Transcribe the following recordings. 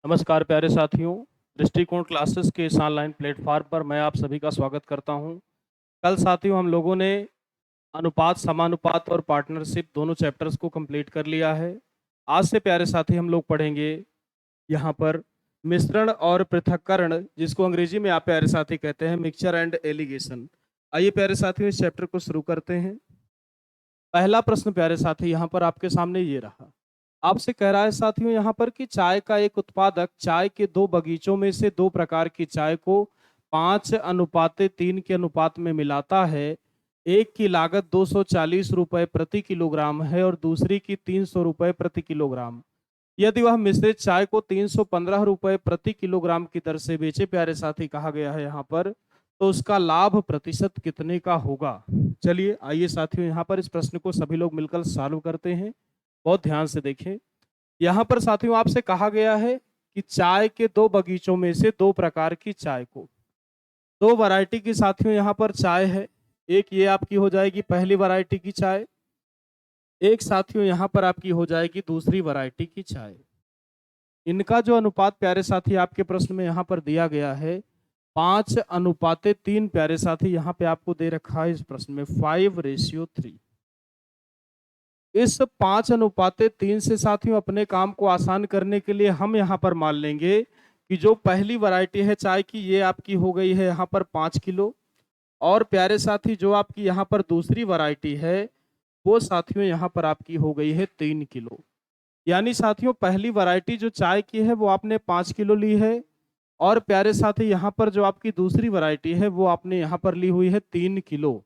नमस्कार प्यारे साथियों। दृष्टिकोण क्लासेस के इस ऑनलाइन प्लेटफॉर्म पर मैं आप सभी का स्वागत करता हूं। कल साथियों हम लोगों ने अनुपात, समानुपात और पार्टनरशिप दोनों चैप्टर्स को कंप्लीट कर लिया है। आज से प्यारे साथी हम लोग पढ़ेंगे यहाँ पर मिश्रण और पृथक्करण, जिसको अंग्रेजी में आप प्यारे साथी कहते हैं मिक्सचर एंड एलिगेशन। आइए प्यारे साथियों इस चैप्टर को शुरू करते हैं। पहला प्रश्न प्यारे साथी यहाँ पर आपके सामने ये रहा। आपसे कह रहा है साथियों यहाँ पर कि चाय का एक उत्पादक चाय के दो बगीचों में से दो प्रकार की चाय को 5:3 के अनुपात में मिलाता है। एक की लागत 240 रुपए प्रति किलोग्राम है और दूसरी की 300 रुपए प्रति किलोग्राम। यदि वह मिश्रित चाय को 315 रुपए प्रति किलोग्राम की दर से बेचे, प्यारे साथी कहा गया है यहाँ पर, तो उसका लाभ प्रतिशत कितने का होगा। चलिए आइए साथियों यहाँ पर इस प्रश्न को सभी लोग मिलकर सॉल्व करते हैं। बहुत ध्यान से देखें। यहाँ पर साथियों आपसे कहा गया है कि चाय के दो बगीचों में से दो प्रकार की चाय को, दो वैरायटी की साथियों यहाँ पर चाय है। एक ये आपकी हो जाएगी पहली वैरायटी की चाय, एक साथियों यहाँ पर आपकी हो जाएगी दूसरी वैरायटी की चाय। इनका जो अनुपात प्यारे साथी आपके प्रश्न में यहाँ पर दिया गया है 5:3 प्यारे साथी यहाँ पे आपको दे रखा है इस प्रश्न में 5:3। इस 5:3 से साथियों अपने काम को आसान करने के लिए हम यहाँ पर मान लेंगे कि जो पहली वैरायटी है चाय की, ये आपकी हो गई है यहाँ पर 5 किलो, और प्यारे साथी जो आपकी यहाँ पर दूसरी वैरायटी है वो साथियों यहाँ पर आपकी हो गई है 3 किलो। यानी साथियों पहली वैरायटी जो चाय की है वो आपने 5 किलो ली है, और प्यारे साथी यहाँ पर जो आपकी दूसरी वैरायटी है वो आपने यहाँ पर ली हुई है 3 किलो।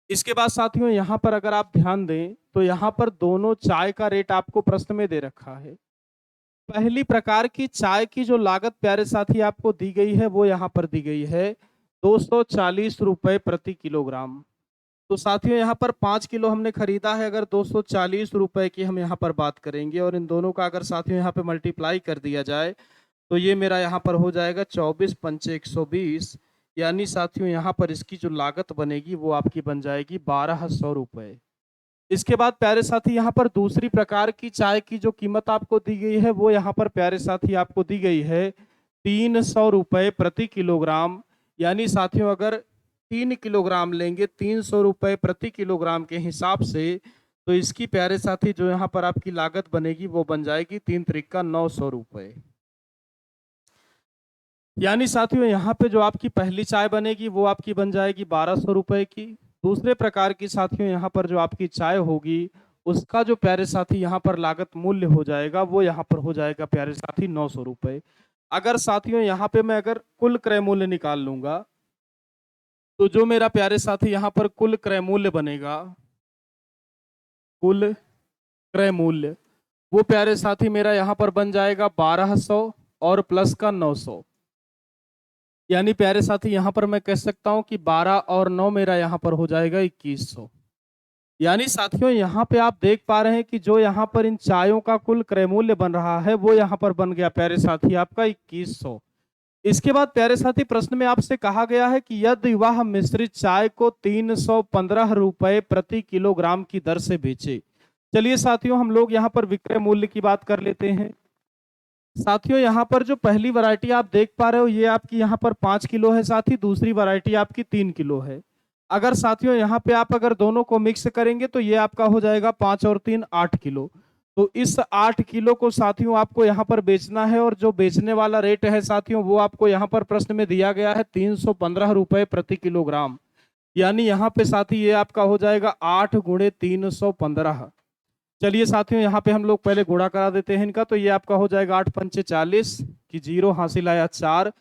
इसके बाद साथियों यहाँ पर अगर आप ध्यान दें तो यहाँ पर दोनों चाय का रेट आपको प्रश्न में दे रखा है। पहली प्रकार की चाय की जो लागत प्यारे साथी आपको दी गई है वो यहाँ पर दी गई है 240 रुपए प्रति किलोग्राम। तो साथियों यहाँ पर 5 किलो हमने खरीदा है, अगर 240 रुपए की हम यहाँ पर बात करेंगे और इन दोनों का अगर साथियों यहाँ पे मल्टीप्लाई कर दिया जाए तो ये मेरा यहाँ पर हो जाएगा 24 पंचे 120। यानी साथियों यहाँ पर इसकी जो लागत बनेगी वो आपकी बन जाएगी 1200 रुपए। इसके बाद प्यारे साथी यहाँ पर दूसरी प्रकार की चाय की जो कीमत आपको दी गई है वो यहाँ पर प्यारे साथी आपको दी गई है 300 रुपए प्रति किलोग्राम। यानी साथियों अगर 3 किलोग्राम लेंगे 300 रुपए प्रति किलोग्राम के हिसाब से, तो इसकी प्यारे साथी जो यहाँ पर आपकी लागत बनेगी वो बन जाएगी 3×3 900 रुपए। यानी साथियों यहाँ पे जो आपकी पहली चाय बनेगी वो आपकी बन जाएगी 1200 रुपए की। दूसरे प्रकार की साथियों यहाँ पर जो आपकी चाय होगी उसका जो प्यारे साथी यहाँ पर लागत मूल्य हो जाएगा वो यहाँ पर हो जाएगा प्यारे साथी 900 रुपए। अगर साथियों यहाँ पे मैं अगर कुल क्रय मूल्य निकाल लूंगा तो जो मेरा प्यारे साथी यहाँ पर कुल क्रय मूल्य बनेगा, कुल क्रय मूल्य वो प्यारे साथी मेरा यहाँ पर बन जाएगा 1200 और प्लस का 900। यानी प्यारे साथी यहाँ पर मैं कह सकता हूं कि 12 और 9 मेरा यहाँ पर हो जाएगा 2100। यानी साथियों यहाँ पे आप देख पा रहे हैं कि जो यहाँ पर इन चायों का कुल क्रय मूल्य बन रहा है वो यहाँ पर बन गया प्यारे साथी आपका 2100। इसके बाद प्यारे साथी प्रश्न में आपसे कहा गया है कि यदि वह मिश्रित चाय को 315 रुपए प्रति किलोग्राम की दर से बेचे। चलिए साथियों हम लोग यहाँ पर विक्रय मूल्य की बात कर लेते हैं। साथियों यहाँ पर जो पहली वैरायटी आप देख पा रहे हो ये आपकी यहाँ पर 5 किलो है साथी, दूसरी वैरायटी आपकी 3 किलो है। अगर साथियों यहाँ पे आप अगर दोनों को मिक्स करेंगे तो ये आपका हो जाएगा 5 और 3 8 किलो। तो इस 8 किलो को साथियों आपको यहाँ पर बेचना है, और जो बेचने वाला रेट है साथियों वो आपको यहाँ पर प्रश्न में दिया गया है 315 रुपए प्रति किलोग्राम। यानी यहाँ पे साथी ये आपका हो जाएगा 8 × 315। चलिए साथियों यहाँ पे हम लोग पहले गुणा करा देते हैं इनका, तो ये आपका हो जाएगा 8 पंचे 40 की 0 हासिल आया 4,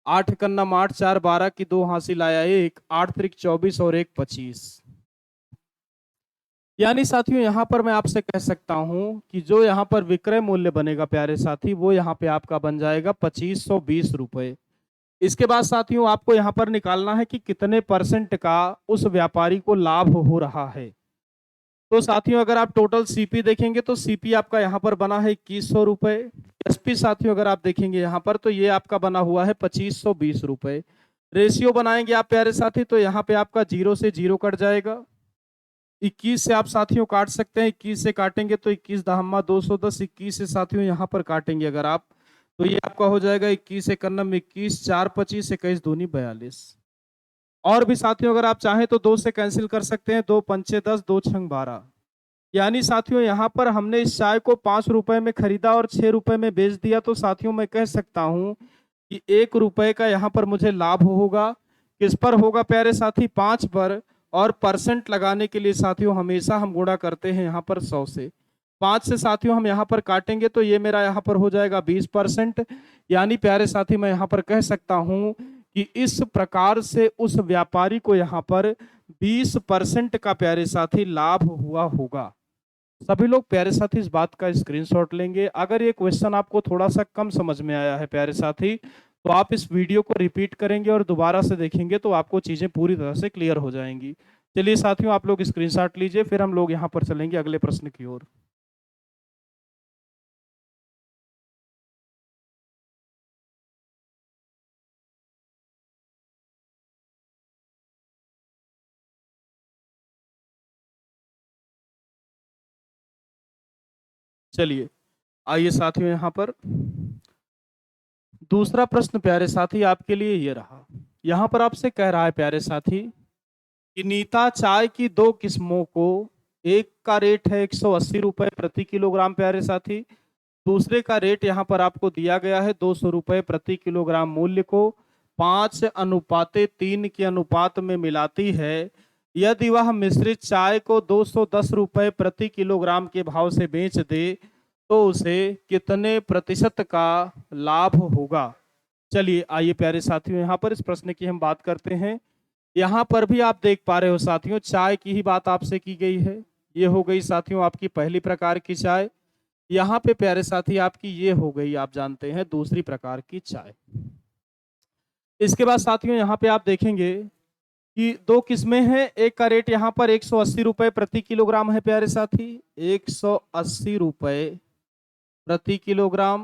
8 कन्नम 8 4 12 की 2 हासिल आया 1, 8 त्रिक 24 और 1 25। यानी साथियों यहाँ पर मैं आपसे कह सकता हूँ कि जो यहाँ पर विक्रय मूल्य बनेगा प्यारे साथी वो यहाँ पे आपका बन जाएगा 2520 रुपए। इसके बाद साथियों आपको यहाँ पर निकालना है कि कितने % का उस व्यापारी को लाभ हो रहा है। तो साथियों अगर आप टोटल सीपी देखेंगे तो सीपी आपका यहाँ पर बना है 2100 रुपए। एसपी साथियों अगर आप देखेंगे यहाँ पर तो ये आपका बना हुआ है 2520 रुपए। रेशियो बनाएंगे आप प्यारे साथी तो यहाँ पे आपका 0 से 0 कट जाएगा, 21 से आप साथियों काट सकते हैं, 21 से काटेंगे तो 21 दहम्मा 210, 21 से साथियों यहाँ पर काटेंगे अगर आप, तो ये आपका हो जाएगा 21 एकन्नम 21, 4 25, 21 दूनी 42। और भी साथियों अगर आप चाहें तो 2 से कैंसिल कर सकते हैं, 2 पंचे 10, 2 छंग 12। यानी साथियों यहाँ पर हमने इस चाय को 5 रुपए में खरीदा और 6 रुपए में बेच दिया, तो साथियों मैं कह सकता हूँ कि 1 रुपए का यहाँ पर मुझे लाभ होगा। किस पर होगा प्यारे साथी? 5 पर। और परसेंट लगाने के लिए साथियों हमेशा हम गुणा करते हैं यहाँ पर 100 से। 5 से साथियों हम यहाँ पर काटेंगे तो ये मेरा यहाँ पर हो जाएगा 20%। यानी प्यारे साथी मैं यहाँ पर कह सकता हूँ कि इस प्रकार से उस व्यापारी को यहाँ पर 20% का प्यारे साथी लाभ हुआ होगा। सभी लोग प्यारे साथी इस बात का स्क्रीनशॉट लेंगे। अगर ये क्वेश्चन आपको थोड़ा सा कम समझ में आया है प्यारे साथी, तो आप इस वीडियो को रिपीट करेंगे और दोबारा से देखेंगे तो आपको चीजें पूरी तरह से क्लियर हो जाएंगी। चलिए साथियों आप लोग स्क्रीनशॉट लीजिए, फिर हम लोग यहाँ पर चलेंगे अगले प्रश्न की ओर। चलिए आइए साथियों, यहाँ पर दूसरा प्रश्न प्यारे साथी आपके लिए ये रहा। यहाँ पर आपसे कह रहा है प्यारे साथी कि नीता चाय की 2 किस्मों को, एक का रेट है 180 रुपए प्रति किलोग्राम प्यारे साथी, दूसरे का रेट यहाँ पर आपको दिया गया है 200 रुपए प्रति किलोग्राम मूल्य को 5:3 के अनुपात में मिलाती है। यदि वह मिश्रित चाय को 210 रुपए प्रति किलोग्राम के भाव से बेच दे तो उसे कितने प्रतिशत का लाभ होगा? चलिए आइए प्यारे साथियों यहाँ पर इस प्रश्न की हम बात करते हैं। यहाँ पर भी आप देख पा रहे हो साथियों, चाय की ही बात आपसे की गई है। ये हो गई साथियों आपकी पहली प्रकार की चाय। यहाँ पे प्यारे साथी आपकी ये हो गई, आप जानते हैं, दूसरी प्रकार की चाय। इसके बाद साथियों यहाँ पे आप देखेंगे कि 2 किस्में हैं। एक का रेट यहाँ पर 180 रुपए प्रति किलोग्राम है प्यारे साथी, 180 रुपए प्रति किलोग्राम।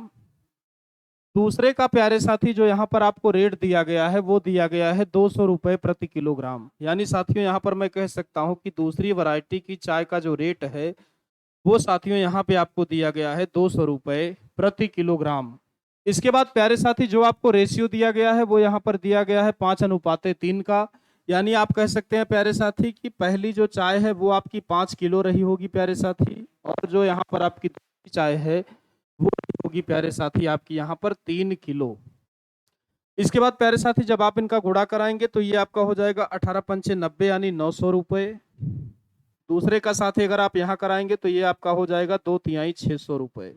दूसरे का प्यारे साथी जो यहाँ पर आपको रेट दिया गया है वो दिया गया है 200 रुपए प्रति किलोग्राम। यानी साथियों यहाँ पर मैं कह सकता हूँ कि दूसरी वैरायटी की चाय का जो रेट है वो साथियों यहाँ पे आपको दिया गया है 200 रुपए प्रति किलोग्राम। इसके बाद प्यारे साथी जो आपको रेशियो दिया गया है वो यहाँ पर दिया गया है 5:3 का। यानी आप कह सकते हैं प्यारे साथी कि पहली जो चाय है वो आपकी 5 किलो रही होगी प्यारे साथी, और जो यहाँ पर आपकी चाय है वो होगी प्यारे साथी आपकी यहाँ पर 3 किलो। इसके बाद प्यारे साथी जब आप इनका गुणा कराएंगे तो ये आपका हो जाएगा 18 पंचे 90 यानी 900 रुपए। दूसरे का साथी अगर आप यहाँ कराएंगे तो ये आपका हो जाएगा 2/3 600 रुपए।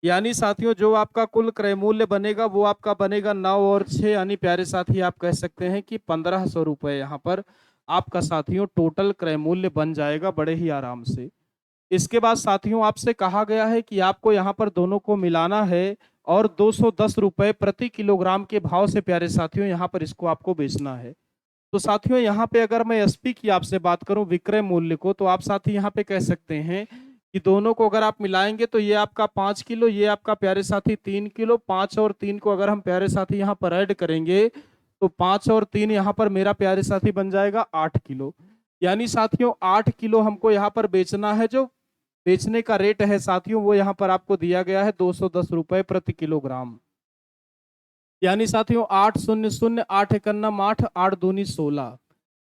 यानी साथियों जो आपका कुल क्रय मूल्य बनेगा वो आपका बनेगा 9 और 6, यानी प्यारे साथी आप कह सकते हैं कि 1500 रुपए यहाँ पर आपका साथियों टोटल क्रय मूल्य बन जाएगा बड़े ही आराम से। इसके बाद साथियों आपसे कहा गया है कि आपको यहाँ पर दोनों को मिलाना है और 210 रुपए प्रति किलोग्राम के भाव से प्यारे साथियों यहाँ पर इसको आपको बेचना है। तो साथियों यहाँ पे अगर मैं एसपी की आपसे बात करूं विक्रय मूल्य को, तो आप साथी यहाँ पे कह सकते हैं कि दोनों को अगर आप मिलाएंगे तो ये आपका 5 किलो, ये आपका प्यारे साथी 3 किलो। 5 और 3 को अगर हम प्यारे साथी यहाँ पर ऐड करेंगे तो 5 और 3 यहाँ पर मेरा प्यारे साथी बन जाएगा 8 किलो। यानी साथियों 8 किलो हमको यहाँ पर बेचना है। जो बेचने का रेट है साथियों वो यहाँ पर आपको दिया गया है 210 रुपए प्रति किलोग्राम। यानी साथियों 800 8 एकन्नम 8, 8 दूनी 16।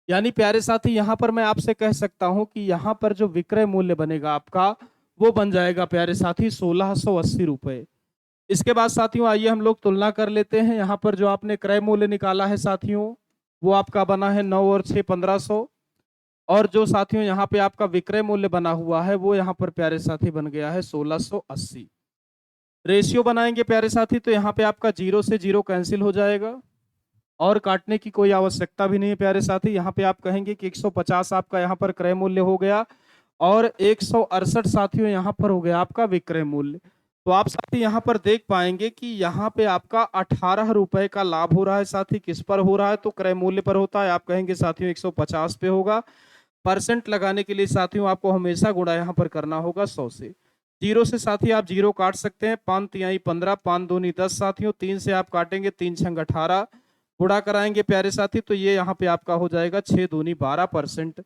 यानी प्यारे साथी यहाँ पर मैं आपसे कह सकता हूँ कि यहाँ पर जो विक्रय मूल्य बनेगा आपका वो बन जाएगा प्यारे साथी 1680 रुपए। इसके बाद साथियों आइए हम लोग तुलना कर लेते हैं। यहाँ पर जो आपने क्रय मूल्य निकाला है साथियों वो आपका बना है 9 और 6 1500, और जो साथियों यहाँ पे आपका विक्रय मूल्य बना हुआ है वो यहाँ पर प्यारे साथी बन गया है 1680। रेशियो बनाएंगे प्यारे साथी तो यहाँ पे आपका 0 से 0 कैंसिल हो जाएगा और काटने की कोई आवश्यकता भी नहीं है प्यारे साथी। यहाँ पे आप कहेंगे कि 150 आपका यहाँ पर क्रय मूल्य हो गया और 168 साथियों यहाँ पर हो गया आपका विक्रय मूल्य। तो आप साथी यहाँ पर देख पाएंगे कि यहाँ पे आपका 18 रुपए का लाभ हो रहा है साथी। किस पर हो रहा है? तो क्रय मूल्य पर होता है। आप कहेंगे साथियों 150 पे होगा। परसेंट लगाने के लिए साथियों आपको हमेशा गुणा यहाँ पर करना होगा 100 से। 0 से साथी आप 0 काट सकते हैं। 5×3 15, 5 दूनी 10 साथियों। 3 से आप काटेंगे 3 छंग 18, गुणा कराएंगे प्यारे साथी तो ये यहाँ पे आपका हो जाएगा 6 दूनी 12%।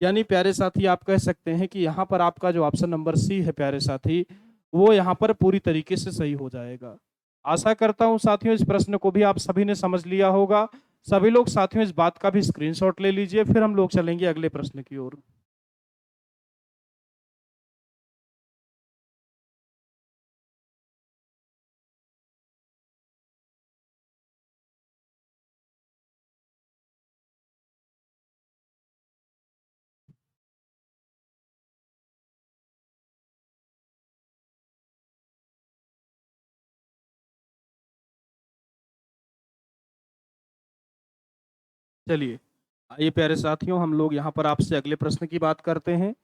यानी प्यारे साथी आप कह सकते हैं कि यहाँ पर आपका जो ऑप्शन नंबर सी है प्यारे साथी, वो यहाँ पर पूरी तरीके से सही हो जाएगा। आशा करता हूँ साथियों इस प्रश्न को भी आप सभी ने समझ लिया होगा। सभी लोग साथियों इस बात का भी स्क्रीनशॉट ले लीजिए, फिर हम लोग चलेंगे अगले प्रश्न की ओर। चलिए, आइए प्यारे साथियों हम लोग यहाँ पर आपसे अगले प्रश्न की बात करते हैं।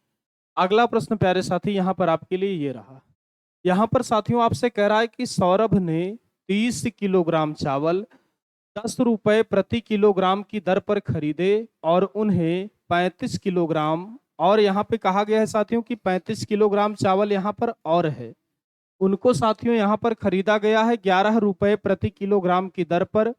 अगला प्रश्न प्यारे साथी यहाँ पर आपके लिए ये रहा। यहाँ पर साथियों आपसे कह रहा है कि सौरभ ने 30 किलोग्राम चावल 10 रुपए प्रति किलोग्राम की दर पर खरीदे और उन्हें 35 किलोग्राम, और यहाँ पे कहा गया है साथियों कि 35 किलोग्राम चावल यहाँ पर और है, उनको साथियों यहाँ पर खरीदा गया है 11 रुपए प्रति किलोग्राम की दर पर।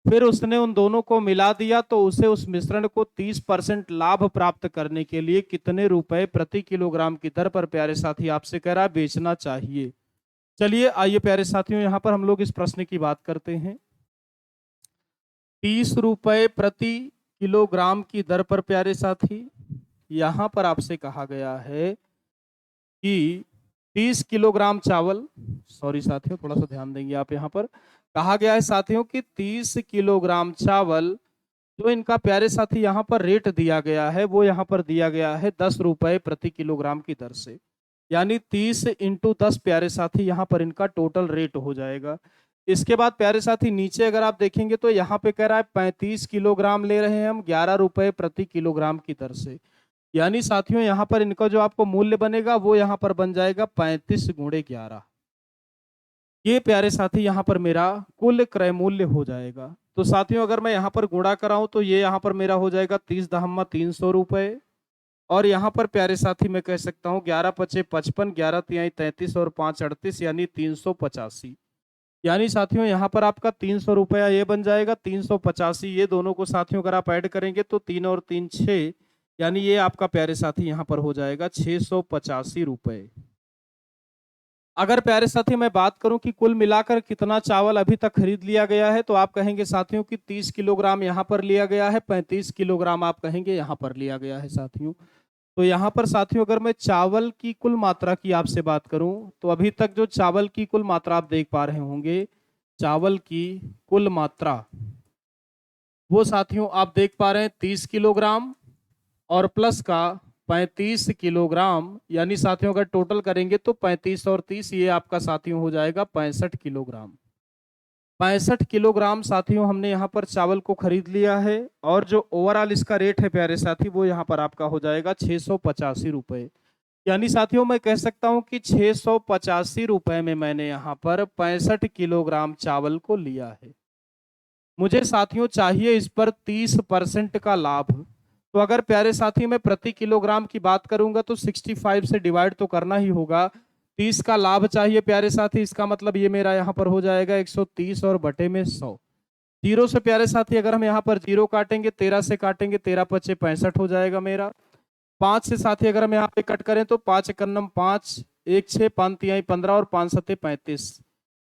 फिर उसने उन दोनों को मिला दिया तो उसे उस मिश्रण को 30% लाभ प्राप्त करने के लिए कितने रुपए प्रति किलोग्राम की दर पर प्यारे साथी आपसे कह रहा है बेचना चाहिए। चलिए आइए प्यारे साथियों यहाँ पर हम लोग इस प्रश्न की बात करते हैं। 30 रुपए प्रति किलोग्राम की दर पर प्यारे साथी यहाँ पर आपसे कहा गया है कि 30 किलोग्राम चावल, सॉरी साथियों थोड़ा सा ध्यान देंगे आप, यहाँ पर कहा गया है साथियों कि 30 किलोग्राम चावल जो इनका प्यारे साथी यहाँ पर रेट दिया गया है वो यहाँ पर दिया गया है 10 रुपए प्रति किलोग्राम की दर से, यानी 30 इंटू 10 प्यारे साथी यहाँ पर इनका टोटल रेट हो जाएगा। इसके बाद प्यारे साथी नीचे अगर आप देखेंगे तो यहाँ पे कह रहा है 35 किलोग्राम ले रहे हैं हम 11 रुपए प्रति किलोग्राम की दर से, यानी साथियों यहाँ पर इनका जो आपको मूल्य बनेगा वो यहाँ पर बन जाएगा 35 गुणे 11। ये प्यारे साथी यहाँ पर मेरा कुल क्रय मूल्य हो जाएगा। तो साथियों अगर मैं यहाँ पर गुणा कराऊं तो ये यहाँ पर मेरा हो जाएगा 30 दहम्मा 300 रुपए, और यहाँ पर प्यारे साथी मैं कह सकता हूँ 11 पचे 55, 11 तिहाई 33 और 5 38, यानी 385। यानी साथियों यहाँ पर आपका 300 रुपया ये बन जाएगा, 385 ये दोनों को साथियों अगर आप ऐड करेंगे तो 3 और 3 6, यानी ये आपका प्यारे साथी यहाँ पर हो जाएगा 685 रुपए। अगर प्यारे साथी मैं बात करूं कि कुल मिलाकर कितना चावल अभी तक खरीद लिया गया है तो आप कहेंगे साथियों कि 30 किलोग्राम यहाँ पर लिया गया है, 35 किलोग्राम आप कहेंगे यहाँ पर लिया गया है साथियों। तो यहाँ पर साथियों अगर मैं चावल की कुल मात्रा की आपसे बात करूं तो अभी तक जो चावल की कुल मात्रा आप देख पा रहे होंगे, चावल की कुल मात्रा वो साथियों आप देख पा रहे हैं 30 किलोग्राम और प्लस का 35 किलोग्राम, यानी साथियों अगर टोटल करेंगे तो 35 और 30 ये आपका साथियों हो जाएगा 65 किलोग्राम। 65 किलोग्राम साथियों हमने यहाँ पर चावल को खरीद लिया है, और जो ओवरऑल इसका रेट है प्यारे साथी वो यहाँ पर आपका हो जाएगा 685 रुपए। यानी साथियों मैं कह सकता हूँ कि 685 रुपए में मैंने यहाँ पर 65 किलोग्राम चावल को लिया है। मुझे साथियों चाहिए इस पर 30% का लाभ। तो अगर प्यारे साथी मैं प्रति किलोग्राम की बात करूंगा तो 65 से डिवाइड तो करना ही होगा। 30 का लाभ चाहिए प्यारे साथी, इसका मतलब ये मेरा यहाँ पर हो जाएगा 130 और बटे में 100। जीरो से प्यारे साथी अगर हम यहाँ पर जीरो काटेंगे, 13 से काटेंगे, 13 पचे 65 हो जाएगा मेरा। 5 से साथी अगर हम यहाँ पे कट करें तो 5 एकन्नम 5, 1 6 5 तिहाई 15 और 5 सत्ते 35,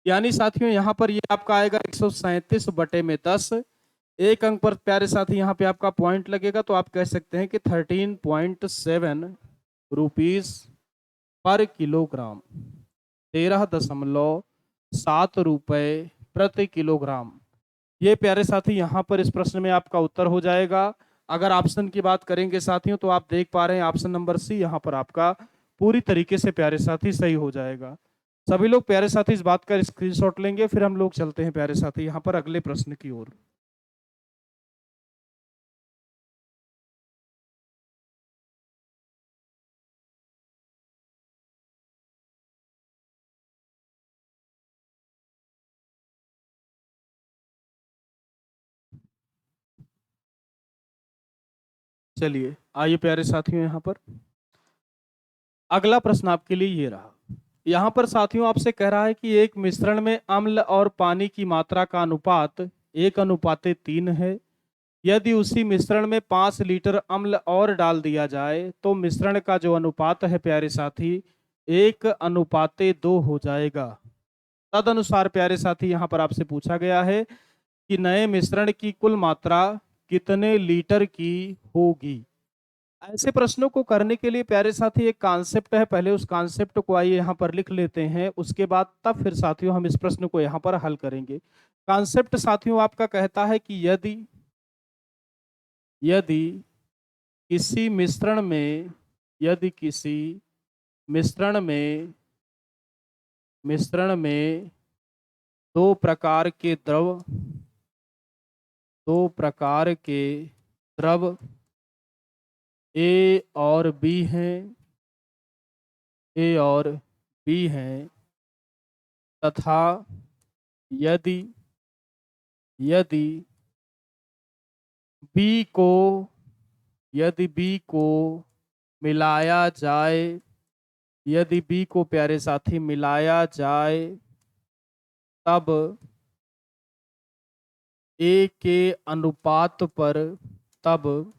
यानी साथियों यहाँ पर ये आपका आएगा 137 बटे में 10। एक अंक पर प्यारे साथी यहाँ पे आपका पॉइंट लगेगा तो आप कह सकते हैं कि 13.7 रुपीज पर किलोग्राम, 13.7 रुपए प्रति किलोग्राम। ये प्यारे साथी यहाँ पर इस प्रश्न में आपका उत्तर हो जाएगा। अगर ऑप्शन की बात करेंगे साथियों तो आप देख पा रहे हैं ऑप्शन नंबर सी यहाँ पर आपका पूरी तरीके से प्यारे साथी सही हो जाएगा। सभी लोग प्यारे साथी इस बात का स्क्रीनशॉट लेंगे, फिर हम लोग चलते हैं प्यारे साथी यहाँ पर अगले प्रश्न की ओर। चलिए आइए प्यारे साथियों यहाँ पर अगला प्रश्न आपके लिए ये रहा। यहाँ पर साथियों आपसे कह रहा है कि एक मिश्रण में अम्ल और पानी की मात्रा का अनुपात 1:3 है। यदि उसी मिश्रण में 5 लीटर अम्ल और डाल दिया जाए तो मिश्रण का जो अनुपात है प्यारे साथी 1:2 हो जाएगा। तदनुसार प्यारे साथी यहाँ पर आपसे पूछा गया है कि नए मिश्रण की कुल मात्रा कितने लीटर की होगी। ऐसे प्रश्नों को करने के लिए प्यारे साथी एक कॉन्सेप्ट है, पहले उस कॉन्सेप्ट को आइए यहाँ पर लिख लेते हैं, उसके बाद तब फिर साथियों हम इस प्रश्न को यहाँ पर हल करेंगे। कॉन्सेप्ट साथियों आपका कहता है कि यदि यदि किसी मिश्रण में यदि किसी मिश्रण में मिश्रण में दो प्रकार के द्रव ए और बी हैं ए और बी हैं तथा यदि यदि बी को यदि बी को मिलाया जाए यदि बी को प्यारे साथी मिलाया जाए तब ए के अनुपात पर तब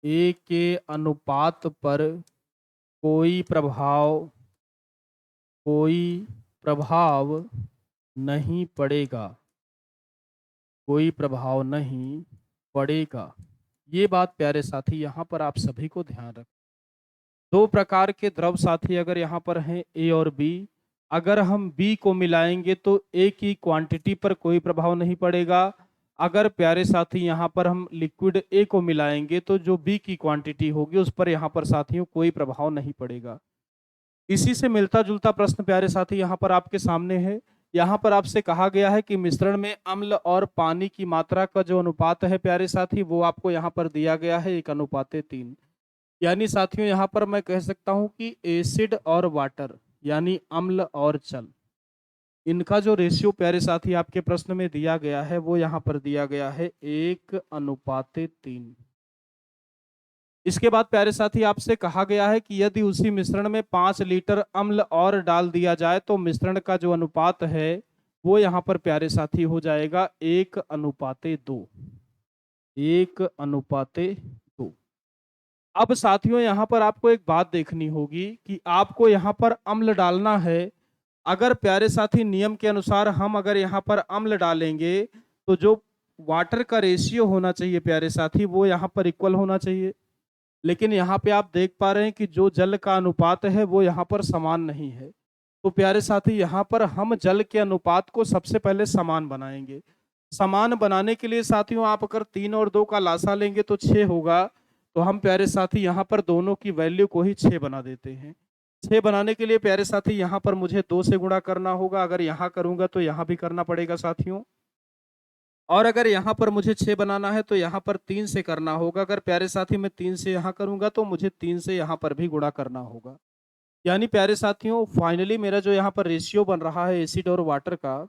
ए के अनुपात पर कोई प्रभाव कोई प्रभाव नहीं पड़ेगा कोई प्रभाव नहीं पड़ेगा। ये बात प्यारे साथी यहाँ पर आप सभी को ध्यान रख। दो प्रकार के द्रव साथी अगर यहाँ पर हैं ए और बी, अगर हम बी को मिलाएंगे तो ए की क्वांटिटी पर कोई प्रभाव नहीं पड़ेगा। अगर प्यारे साथी यहाँ पर हम लिक्विड ए को मिलाएंगे तो जो बी की क्वांटिटी होगी उस पर यहाँ पर साथियों कोई प्रभाव नहीं पड़ेगा। इसी से मिलता जुलता प्रश्न प्यारे साथी यहाँ पर आपके सामने है। यहाँ पर आपसे कहा गया है कि मिश्रण में अम्ल और पानी की मात्रा का जो अनुपात है प्यारे साथी वो आपको यहाँ पर दिया गया है 1:3। यानी साथियों यहाँ पर मैं कह सकता हूँ कि एसिड और वाटर यानी अम्ल और जल, इनका जो रेशियो प्यारे साथी आपके प्रश्न में दिया गया है वो यहाँ पर दिया गया है 1:3। इसके बाद प्यारे साथी आपसे कहा गया है कि यदि उसी मिश्रण में 5 लीटर अम्ल और डाल दिया जाए तो मिश्रण का जो अनुपात है वो यहाँ पर प्यारे साथी हो जाएगा 1:2। 1:2। अब साथियों यहाँ पर आपको एक बात देखनी होगी कि आपको यहाँ पर अम्ल डालना है। अगर प्यारे साथी नियम के अनुसार हम अगर यहाँ पर अम्ल डालेंगे तो जो वाटर का रेशियो होना चाहिए प्यारे साथी वो यहाँ पर इक्वल होना चाहिए। लेकिन यहाँ पे आप देख पा रहे हैं कि जो जल का अनुपात है वो यहाँ पर समान नहीं है। तो प्यारे साथी यहाँ पर हम जल के अनुपात को सबसे पहले समान बनाएंगे। समान बनाने के लिए साथियों आप अगर 3 और 2 का लासा लेंगे तो 6 होगा। तो हम प्यारे साथी यहाँ पर दोनों की वैल्यू को ही 6 बना देते हैं। 6 बनाने के लिए प्यारे साथी यहाँ पर मुझे 2 से गुणा करना होगा, अगर यहाँ करूंगा तो यहाँ भी करना पड़ेगा साथियों। और अगर यहाँ पर मुझे 6 बनाना है तो यहाँ पर 3 से करना होगा। अगर प्यारे साथी मैं 3 से यहाँ करूंगा तो मुझे 3 से यहाँ पर भी गुणा करना होगा। यानी प्यारे साथियों फाइनली मेरा जो यहाँ पर रेशियो बन रहा है एसिड और वाटर का,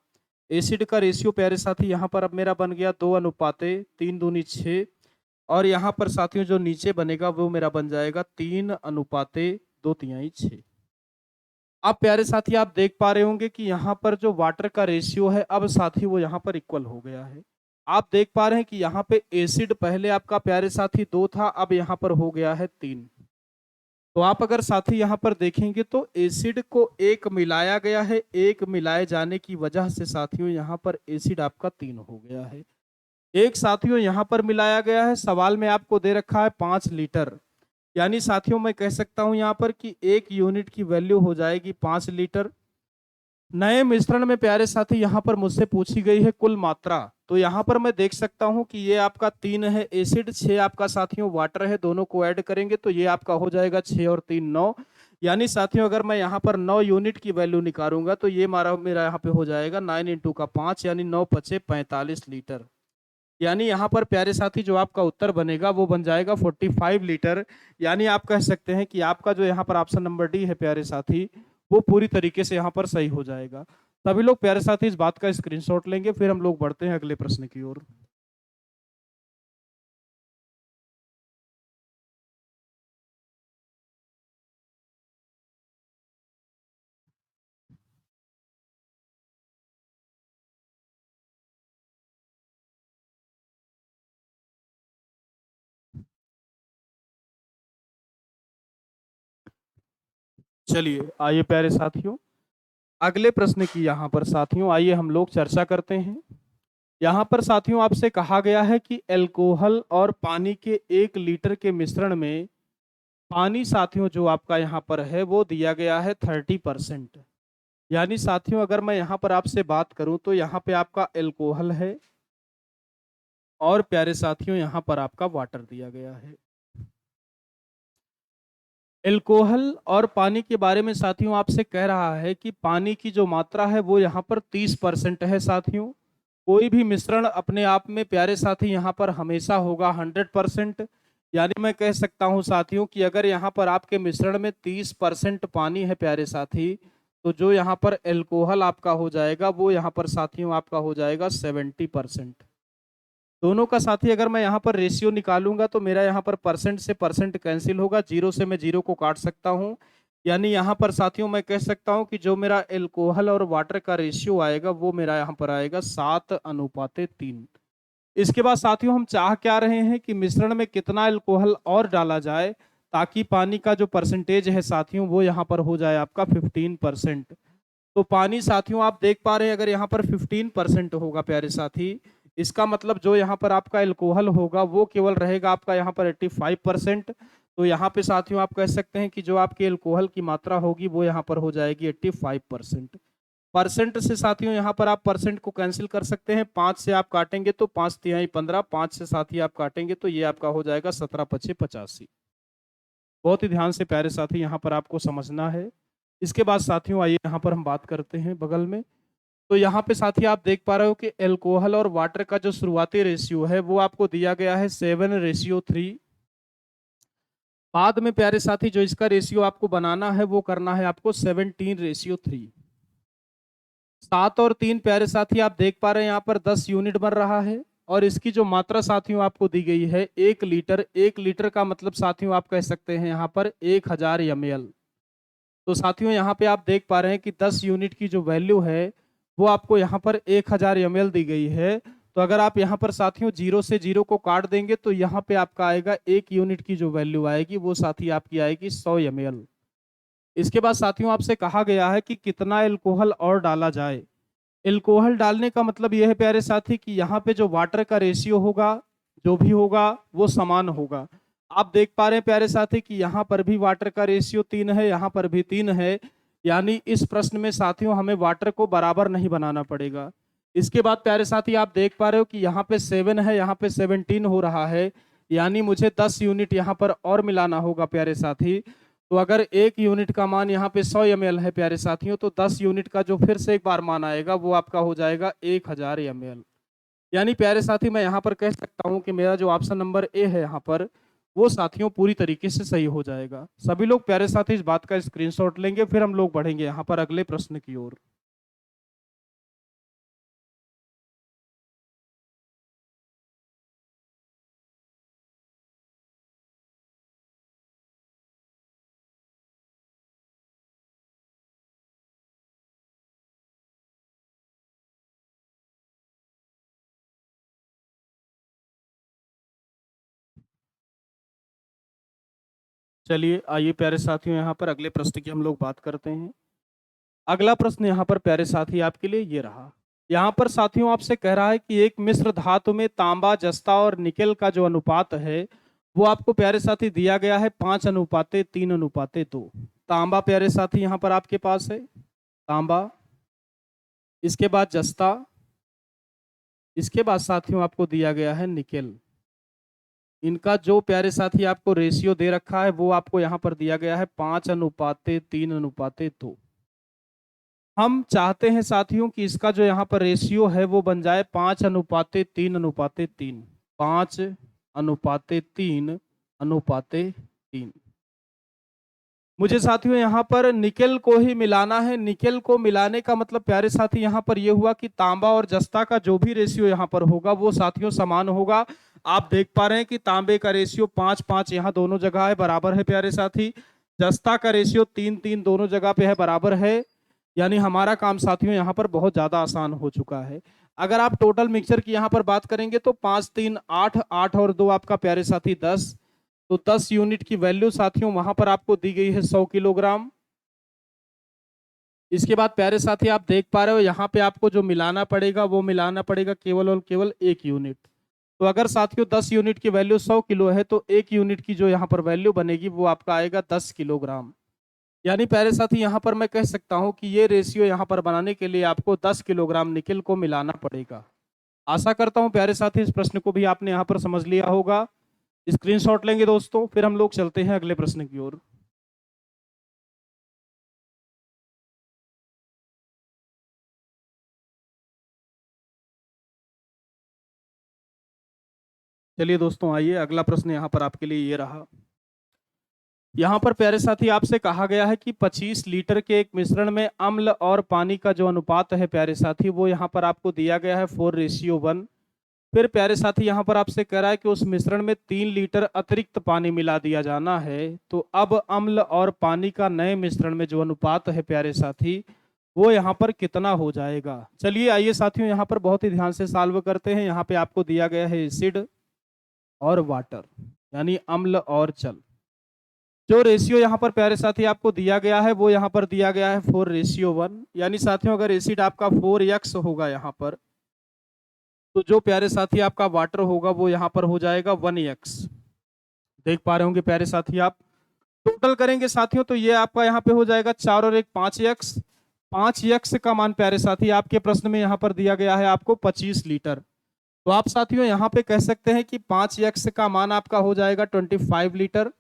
एसिड का रेशियो प्यारे साथी यहाँ पर अब मेरा बन गया 2:3 दूनी 6। और यहाँ पर साथियों जो नीचे बनेगा वो मेरा बन जाएगा 3:2/6। अब प्यारे साथी आप देख पा रहे होंगे कि यहाँ पर जो वाटर का रेशियो है अब साथी वो यहाँ पर इक्वल हो गया है। आप देख पा रहे हैं कि यहाँ पे एसिड पहले आपका प्यारे साथी 2 था, अब यहाँ पर हो गया है 3। तो आप अगर साथी यहाँ पर देखेंगे तो एसिड को 1 मिलाया गया है, 1 मिलाए जाने की वजह से साथियों यहाँ पर एसिड आपका 3 हो गया है। एक साथियों यहाँ पर मिलाया गया है, सवाल में आपको दे रखा है 5 लीटर। यानी साथियों मैं कह सकता हूं यहाँ पर कि 1 यूनिट की वैल्यू हो जाएगी 5 लीटर। नए मिश्रण में प्यारे साथी यहाँ पर मुझसे पूछी गई है कुल मात्रा। तो यहाँ पर मैं देख सकता हूँ कि ये आपका 3 है एसिड, 6 आपका साथियों वाटर है, दोनों को ऐड करेंगे तो ये आपका हो जाएगा 6 और 3 9। यानी साथियों अगर मैं यहाँ पर 9 यूनिट की वैल्यू निकालूंगा तो ये मेरा यहाँ पे हो जाएगा 9 इंटू का 5 यानी 9×5 = 45 लीटर। यानी यहाँ पर प्यारे साथी जो आपका उत्तर बनेगा वो बन जाएगा 45 लीटर। यानी आप कह सकते हैं कि आपका जो यहाँ पर ऑप्शन नंबर डी है प्यारे साथी वो पूरी तरीके से यहाँ पर सही हो जाएगा। सभी लोग प्यारे साथी इस बात का स्क्रीनशॉट लेंगे, फिर हम लोग बढ़ते हैं अगले प्रश्न की ओर। चलिए आइए प्यारे साथियों, अगले प्रश्न की यहाँ पर साथियों आइए हम लोग चर्चा करते हैं। यहाँ पर साथियों आपसे कहा गया है कि अल्कोहल और पानी के 1 लीटर के मिश्रण में पानी साथियों जो आपका यहाँ पर है वो दिया गया है 30%। यानी साथियों अगर मैं यहाँ पर आपसे बात करूं तो यहाँ पे आपका अल्कोहल है और प्यारे साथियों यहाँ पर आपका वाटर दिया गया है। अल्कोहल और पानी के बारे में साथियों आपसे कह रहा है कि पानी की जो मात्रा है वो यहाँ पर 30% है साथियों। कोई भी मिश्रण अपने आप में प्यारे साथी यहाँ पर हमेशा होगा 100%। यानी मैं कह सकता हूँ साथियों कि अगर यहाँ पर आपके मिश्रण में 30% पानी है प्यारे साथी, तो जो यहाँ पर अल्कोहल आपका हो जाएगा वो यहाँ पर साथियों आपका हो जाएगा 70%। दोनों का साथी अगर मैं यहाँ पर रेशियो निकालूंगा तो मेरा यहाँ पर परसेंट से परसेंट कैंसिल होगा, जीरो से मैं जीरो को काट सकता हूँ। यानी यहाँ पर साथियों मैं कह सकता हूँ कि जो मेरा अल्कोहल और वाटर का रेशियो आएगा वो मेरा यहाँ पर आएगा 7:3। इसके बाद साथियों हम चाह क्या रहे हैं कि मिश्रण में कितना अल्कोहल और डाला जाए ताकि पानी का जो परसेंटेज है साथियों वो यहाँ पर हो जाए आपका 15%। तो पानी साथियों आप देख पा रहे हैं अगर यहाँ पर 15% होगा प्यारे साथी, इसका मतलब जो यहाँ पर आपका अल्कोहल होगा वो केवल रहेगा आपका यहाँ पर 85%। तो यहाँ पे साथियों आप कह सकते हैं कि जो आपकी अल्कोहल की मात्रा होगी वो यहाँ पर हो जाएगी 85%। परसेंट से साथियों यहाँ पर आप परसेंट को कैंसिल कर सकते हैं, 5 से आप काटेंगे तो 5×3 = 15, 5 से साथी आप काटेंगे तो ये आपका हो जाएगा 17×5 = 85। बहुत ही ध्यान से प्यारे साथी यहाँ पर आपको समझना है। इसके बाद साथियों आइए यहाँ पर हम बात करते हैं बगल में। तो यहाँ पे साथी आप देख पा रहे हो कि अल्कोहल और वाटर का जो शुरुआती रेशियो है वो आपको दिया गया है 7:3। बाद में प्यारे साथी जो इसका रेशियो आपको बनाना है वो करना है आपको 17:3। 7 और 3 प्यारे साथी आप देख पा रहे हैं यहाँ पर 10 यूनिट बन रहा है और इसकी जो मात्रा साथियों आपको दी गई है 1 लीटर। 1 लीटर का मतलब साथियों आप कह सकते हैं यहाँ पर 1000 ml। तो साथियों यहाँ पे आप देख पा रहे हैं कि 10 यूनिट की जो वैल्यू है वो आपको यहाँ पर 1000 ml दी गई है। तो अगर आप यहाँ पर साथियों जीरो से जीरो को काट देंगे तो यहाँ पे आपका आएगा 1 यूनिट की जो वैल्यू आएगी वो साथी आपकी आएगी 100 ml। इसके बाद साथियों आपसे कहा गया है कि कितना अल्कोहल और डाला जाए। अल्कोहल डालने का मतलब यह है प्यारे साथी कि यहाँ पे जो वाटर का रेशियो होगा जो भी होगा वो समान होगा। आप देख पा रहे हैं प्यारे साथी कि यहाँ पर भी वाटर का रेशियो 3 है, यहाँ पर भी 3 है। यानी इस प्रश्न में साथियों हमें वाटर को बराबर नहीं बनाना पड़ेगा। इसके बाद प्यारे साथी आप देख पा रहे हो कि यहाँ पे 7 है, यहाँ पे 17 हो रहा है। यानी मुझे 10 यूनिट यहाँ पर और मिलाना होगा प्यारे साथी। तो अगर 1 यूनिट का मान यहाँ पे 100 ml है प्यारे साथियों, तो 10 यूनिट का जो फिर से एक बार मान आएगा वो आपका हो जाएगा 1000 ml। यानी प्यारे साथी मैं यहाँ पर कह सकता हूँ कि मेरा जो ऑप्शन नंबर ए है यहाँ पर वो साथियों पूरी तरीके से सही हो जाएगा। सभी लोग प्यारे साथी इस बात का स्क्रीनशॉट लेंगे, फिर हम लोग बढ़ेंगे यहाँ पर अगले प्रश्न की ओर। चलिए आइए प्यारे साथियों यहाँ पर अगले प्रश्न की हम लोग बात करते हैं। अगला प्रश्न यहाँ पर प्यारे साथी आपके लिए ये रहा। यहाँ पर साथियों आपसे कह रहा है कि एक मिश्र धातु में तांबा, जस्ता और निकेल का जो अनुपात है वो आपको प्यारे साथी दिया गया है 5:3:2। तांबा प्यारे साथी यहाँ पर आपके पास है, तांबा। इसके बाद जस्ता, इसके बाद साथियों आपको दिया गया है निकेल। इनका जो प्यारे साथी आपको रेशियो दे रखा है वो आपको यहाँ पर दिया गया है 5:3:2। हम चाहते हैं साथियों कि इसका जो यहाँ पर रेशियो है वो बन जाए 5:3:3। 5:3:3। मुझे साथियों यहाँ पर निकेल को ही मिलाना है। निकेल को मिलाने का मतलब प्यारे साथी यहाँ पर ये हुआ कि तांबा और जस्ता का जो भी रेशियो यहाँ पर होगा वो साथियों समान होगा। आप देख पा रहे हैं कि तांबे का रेशियो 5:5 यहाँ दोनों जगह है, बराबर है प्यारे साथी। जस्ता का रेशियो 3:3 दोनों जगह पे है, बराबर है। यानी हमारा काम साथियों यहाँ पर बहुत ज्यादा आसान हो चुका है। अगर आप टोटल मिक्सचर की यहाँ पर बात करेंगे तो 5×3=8, 8 और 2 आपका प्यारे साथी 10। तो 10 यूनिट की वैल्यू साथियों वहां पर आपको दी गई है 100 किलोग्राम। इसके बाद प्यारे साथी आप देख पा रहे हो यहाँ पे आपको जो मिलाना पड़ेगा वो मिलाना पड़ेगा केवल और केवल 1 यूनिट। तो अगर साथियों 10 यूनिट की वैल्यू 100 किलो है तो 1 यूनिट की जो यहाँ पर वैल्यू बनेगी वो आपका आएगा 10 किलोग्राम। यानी प्यारे साथी यहाँ पर मैं कह सकता हूँ कि ये रेशियो यहाँ पर बनाने के लिए आपको 10 किलोग्राम निकेल को मिलाना पड़ेगा। आशा करता हूँ प्यारे साथी इस प्रश्न को भी आपने यहाँ पर समझ लिया होगा। स्क्रीनशॉट लेंगे दोस्तों, फिर हम लोग चलते हैं अगले प्रश्न की ओर। चलिए दोस्तों, आइए अगला प्रश्न यहाँ पर आपके लिए ये रहा। यहाँ पर प्यारे साथी आपसे कहा गया है कि 25 लीटर के एक मिश्रण में अम्ल और पानी का जो अनुपात है प्यारे साथी वो यहाँ पर आपको दिया गया है 4:1। फिर प्यारे साथी यहाँ पर आपसे कह रहा है कि उस मिश्रण में 3 लीटर अतिरिक्त पानी मिला दिया जाना है। तो अब अम्ल और पानी का नए मिश्रण में जो अनुपात है प्यारे साथी वो यहाँ पर कितना हो जाएगा। चलिए आइए साथियों यहाँ पर बहुत ही ध्यान से सॉल्व करते हैं। यहाँ पे आपको दिया गया है एसिड और वाटर यानी अम्ल और जल। जो रेशियो यहाँ पर प्यारे साथी आपको दिया गया है वो यहाँ पर दिया गया है 4:1। यानी साथियों अगर एसिड आपका 4x होगा यहाँ पर, तो जो प्यारे साथी आपका वाटर होगा वो यहाँ पर हो जाएगा 1x। देख पा रहे होंगे प्यारे साथी आप। टोटल करेंगे साथियों तो ये आपका यहाँ पे हो जाएगा 4 और 1 5x। 5x का मान प्यारे साथी आपके प्रश्न में यहाँ पर दिया गया है आपको 25 लीटर। तो आप साथियों यहाँ पे कह सकते हैं कि 5x का मान आपका हो जाएगा 25 लीटर।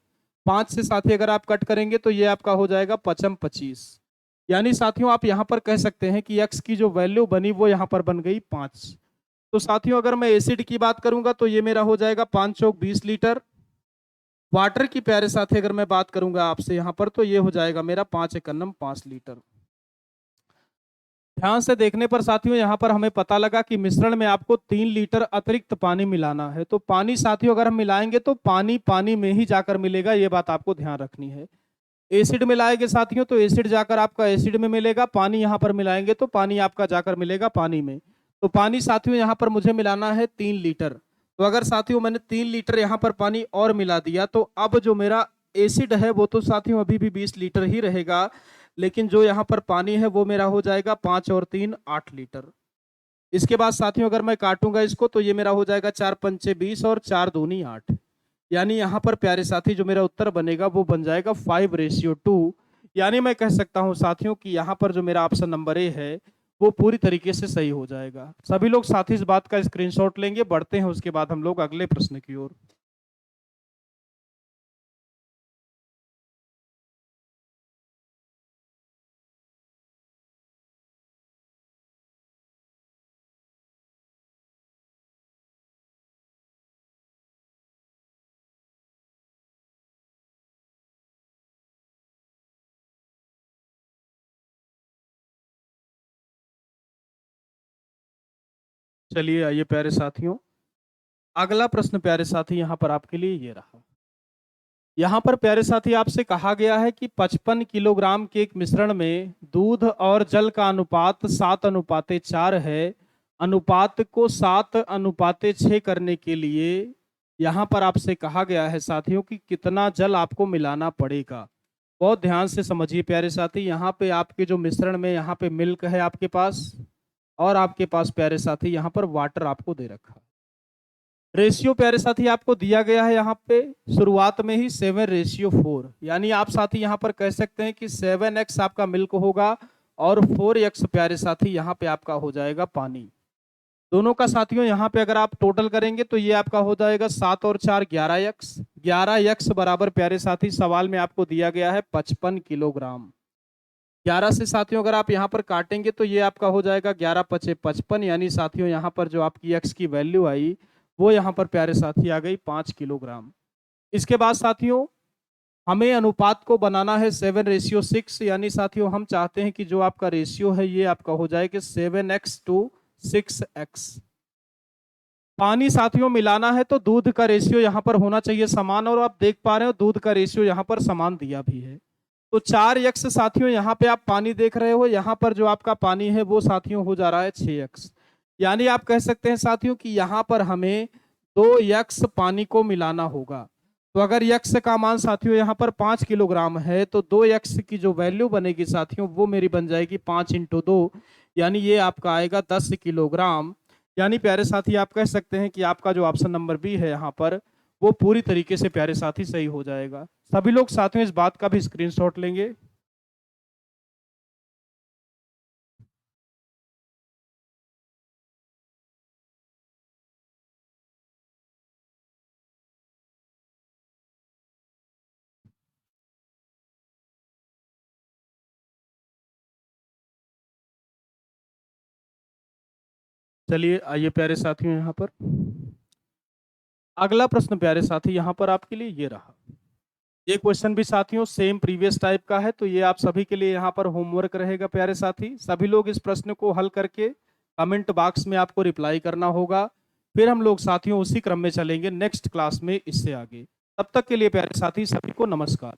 5 से साथी अगर आप कट करेंगे तो ये आपका हो जाएगा 25। यानी साथियों आप यहाँ पर कह सकते हैं कि x की जो वैल्यू बनी वो यहाँ पर बन गई 5। तो साथियों अगर मैं एसिड की बात करूंगा तो ये मेरा हो जाएगा 5 चौक 20 लीटर। वाटर की प्यारे साथी अगर मैं बात करूंगा आपसे यहाँ पर तो ये हो जाएगा मेरा 5 एकन्नम 5 लीटर। ध्यान से देखने पर साथियों यहाँ पर हमें पता लगा कि मिश्रण में आपको 3 लीटर अतिरिक्त पानी मिलाना है। तो पानी साथियों अगर हम मिलाएंगे तो पानी पानी में ही जाकर मिलेगा, ये बात आपको ध्यान रखनी है। एसिड मिलाएंगे साथियों तो एसिड जाकर आपका एसिड में मिलेगा, पानी यहाँ पर मिलाएंगे तो पानी आपका जाकर मिलेगा पानी में। तो पानी साथियों यहाँ पर मुझे मिलाना है 3 लीटर। तो अगर साथियों मैंने 3 लीटर यहाँ पर पानी और मिला दिया तो अब जो मेरा एसिड है वो तो साथियों अभी भी 20 लीटर ही रहेगा, लेकिन जो यहाँ पर पानी है वो मेरा हो जाएगा 5 और 3 8 लीटर। इसके बाद साथियों अगर मैं काटूंगा इसको तो ये मेरा हो जाएगा 4 पंचे 20 और 4 दूनी 8। यानी यहाँ पर प्यारे साथी जो मेरा उत्तर बनेगा वो बन जाएगा 5:2। यानी मैं कह सकता हूँ साथियों कि यहाँ पर जो मेरा ऑप्शन नंबर ए है वो पूरी तरीके से सही हो जाएगा। सभी लोग साथी इस बात का स्क्रीनशॉट लेंगे, बढ़ते हैं उसके बाद हम लोग अगले प्रश्न की ओर। चलिए आइए प्यारे साथियों, अगला प्रश्न प्यारे साथी यहाँ पर आपके लिए ये रहा। यहाँ पर प्यारे साथी आपसे कहा गया है कि 55 किलोग्राम के एक मिश्रण में दूध और जल का अनुपात 7:4 है। अनुपात को 7:6 करने के लिए यहाँ पर आपसे कहा गया है साथियों कि कितना जल आपको मिलाना पड़ेगा। बहुत ध्यान से समझिए प्यारे साथी, यहाँ पे आपके जो मिश्रण में यहाँ पे मिल्क है आपके पास और आपके पास प्यारे साथी यहाँ पर वाटर आपको दे रखा है। रेशियो प्यारे साथी आपको दिया गया है यहाँ पे शुरुआत में ही 7:4। यानी आप साथी यहाँ पर कह सकते हैं कि 7x आपका मिल्क होगा और 4x प्यारे साथी यहाँ पे आपका हो जाएगा पानी। दोनों का साथियों यहाँ पे अगर आप टोटल करेंगे तो ये आपका हो जाएगा 7 और 4 11x। 11x बराबर प्यारे साथी सवाल में आपको दिया गया है 55 किलोग्राम। 11 से साथियों अगर आप यहाँ पर काटेंगे तो ये आपका हो जाएगा 11 पचे 55। यानी साथियों यहाँ पर जो आपकी x की वैल्यू आई वो यहाँ पर प्यारे साथी आ गई 5 किलोग्राम। इसके बाद साथियों हमें अनुपात को बनाना है 7:6। यानी साथियों हम चाहते हैं कि जो आपका रेशियो है ये आपका हो जाए कि 7x-6x। पानी साथियों मिलाना है तो दूध का रेशियो यहाँ पर होना चाहिए समान, और आप देख पा रहे हो दूध का रेशियो यहाँ पर समान दिया भी है। तो 4x साथियों यहाँ पे आप पानी देख रहे हो, यहाँ पर जो आपका पानी है वो साथियों हो जा रहा है 6x। यानी आप कह सकते हैं साथियों कि यहाँ पर हमें 2x पानी को मिलाना होगा। तो अगर यक्स का मान साथियों यहाँ पर 5 किलोग्राम है तो 2x की जो वैल्यू बनेगी साथियों वो मेरी बन जाएगी 5 इंटू 2, यानी ये आपका आएगा 10 किलोग्राम। यानी प्यारे साथी आप कह सकते हैं कि आपका जो ऑप्शन नंबर बी है यहाँ पर वो पूरी तरीके से प्यारे साथी सही हो जाएगा। सभी लोग साथियों इस बात का भी स्क्रीनशॉट लेंगे। चलिए आइए प्यारे साथियों यहाँ पर अगला प्रश्न प्यारे साथी यहाँ पर आपके लिए ये रहा। ये क्वेश्चन भी साथियों सेम प्रीवियस टाइप का है, तो ये आप सभी के लिए यहाँ पर होमवर्क रहेगा प्यारे साथी। सभी लोग इस प्रश्न को हल करके कमेंट बॉक्स में आपको रिप्लाई करना होगा। फिर हम लोग साथियों उसी क्रम में चलेंगे नेक्स्ट क्लास में इससे आगे। तब तक के लिए प्यारे साथी सभी को नमस्कार।